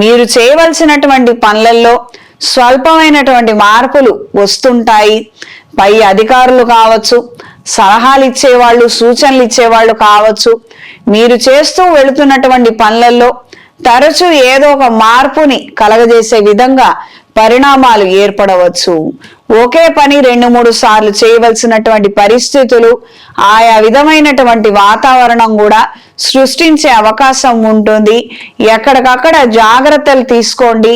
మీరు చేయవలసినటువంటి పనులలో స్వల్పమైనటువంటి మార్పులు వస్తుంటాయి. పై అధికారులు కావచ్చు, సలహాలు ఇచ్చేవాళ్ళు, సూచనలు ఇచ్చేవాళ్ళు కావచ్చు, మీరు చేస్తూ వెళుతున్నటువంటి పనులలో తరచూ ఏదో ఒక మార్పుని కలగజేసే విధంగా పరిణామాలు ఏర్పడవచ్చు. ఒకే పని 2-3 సార్లు చేయవలసినటువంటి పరిస్థితులు, ఆయా విధమైనటువంటి వాతావరణం కూడా సృష్టించే అవకాశం ఉంటుంది. ఎక్కడికక్కడ జాగ్రత్తలు తీసుకోండి.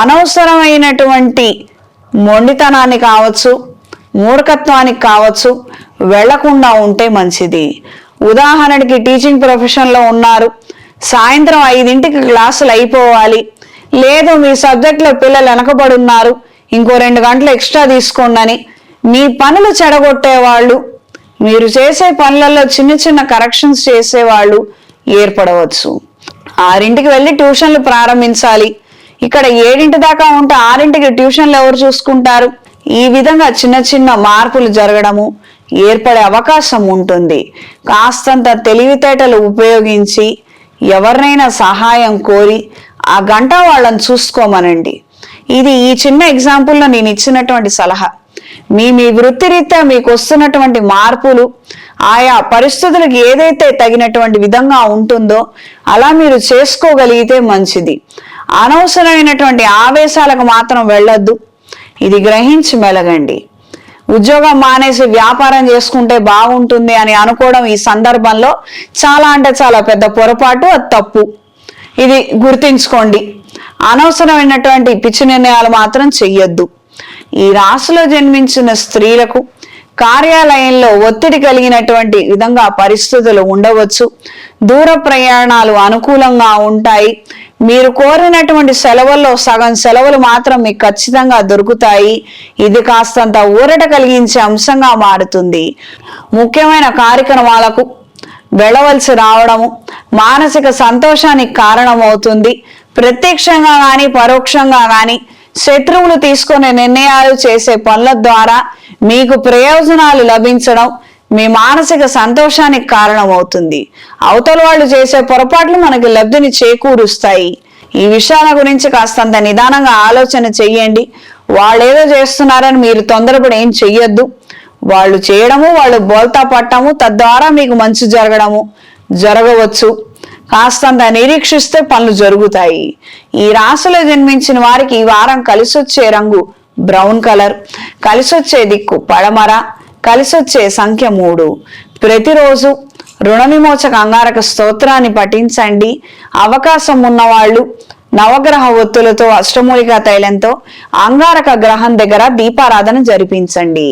అనవసరమైనటువంటి మొండితనాన్ని కావచ్చు, మూర్ఖత్వానికి కావచ్చు వెళ్లకుండా ఉంటే మంచిది. ఉదాహరణకి టీచింగ్ ప్రొఫెషన్లో ఉన్నారు, సాయంత్రం 5ంటికి క్లాసులు అయిపోవాలి, లేదు మీ సబ్జెక్ట్లో పిల్లలు వెనకబడి ఉన్నారు, ఇంకో 2 గంటలు ఎక్స్ట్రా తీసుకోండి అని మీ పనులు చెడగొట్టేవాళ్ళు, మీరు చేసే పనులలో చిన్న చిన్న కరెక్షన్స్ చేసేవాళ్ళు ఏర్పడవచ్చు. 6ంటికి వెళ్ళి ట్యూషన్లు ప్రారంభించాలి, ఇక్కడ 7 దాకా ఉంటే 6ంటికి ట్యూషన్లు ఎవరు చూసుకుంటారు? ఈ విధంగా చిన్న చిన్న మార్పులు జరగడము ఏర్పడే అవకాశం ఉంటుంది. కాస్తంత తెలివితేటలు ఉపయోగించి ఎవరినైనా సహాయం కోరి ఆ గంట వాళ్ళని చూసుకోమనండి. ఇది ఈ చిన్న ఎగ్జాంపుల్లో నేను ఇచ్చినటువంటి సలహా. మీ వృత్తిరీత్యా మీకు వస్తున్నటువంటి మార్పులు ఆయా పరిస్థితులకు ఏదైతే తగినటువంటి విధంగా ఉంటుందో అలా మీరు చేసుకోగలిగితే మంచిది. అనవసరమైనటువంటి ఆవేశాలకు మాత్రం వెళ్ళొద్దు. ఇది గ్రహించి మెలగండి. ఉద్యోగం మానేసి వ్యాపారం చేసుకుంటే బాగుంటుంది అని అనుకోవడం ఈ సందర్భంలో చాలా అంటే చాలా పెద్ద పొరపాటు, అది తప్పు. ఇది గుర్తించుకోండి. అనవసరమైనటువంటి పిచ్చి నిర్ణయాలు మాత్రం చెయ్యొద్దు. ఈ రాశిలో జన్మించిన స్త్రీలకు కార్యాలయంలో ఒత్తిడి కలిగినటువంటి విధంగా పరిస్థితులు ఉండవచ్చు. దూర ప్రయాణాలు అనుకూలంగా ఉంటాయి. మీరు కోరినటువంటి సెలవుల్లో సగం సెలవులు మాత్రం మీకు ఖచ్చితంగా దొరుకుతాయి. ఇది కాస్తంత ఊరట కలిగించే అంశంగా మారుతుంది. ముఖ్యమైన కార్యక్రమాలకు వెళ్ళవలసి రావడము మానసిక సంతోషానికి కారణమవుతుంది. ప్రత్యక్షంగా కానీ పరోక్షంగా కానీ శత్రువులు తీసుకునే నిర్ణయాలు చేసే పనుల ద్వారా మీకు ప్రయోజనాలు లభించడం మీ మానసిక సంతోషానికి కారణమవుతుంది. అవతల వాళ్ళు చేసే పొరపాట్లు మనకి లబ్ధిని చేకూరుస్తాయి. ఈ విషయాల గురించి కాస్తంత నిదానంగా ఆలోచన చెయ్యండి. వాళ్ళు ఏదో చేస్తున్నారని మీరు తొందరపడి ఏం చెయ్యొద్దు. వాళ్ళు చేయడము, వాళ్ళు బోల్తా పట్టము, తద్వారా మీకు మంచి జరగవచ్చు. కాస్తంత నిరీక్షిస్తే పనులు జరుగుతాయి. ఈ రాశిలో జన్మించిన వారికి ఈ వారం కలిసొచ్చే రంగు బ్రౌన్ కలర్, కలిసొచ్చే దిక్కు పడమర, కలిసొచ్చే సంఖ్య 3. ప్రతిరోజు రుణ విమోచక అంగారక స్తోత్రాన్ని పఠించండి. అవకాశం ఉన్నవాళ్ళు నవగ్రహ ఒత్తులతో అష్టమూలికా తైలంతో అంగారక గ్రహం దగ్గర దీపారాధన జరిపించండి.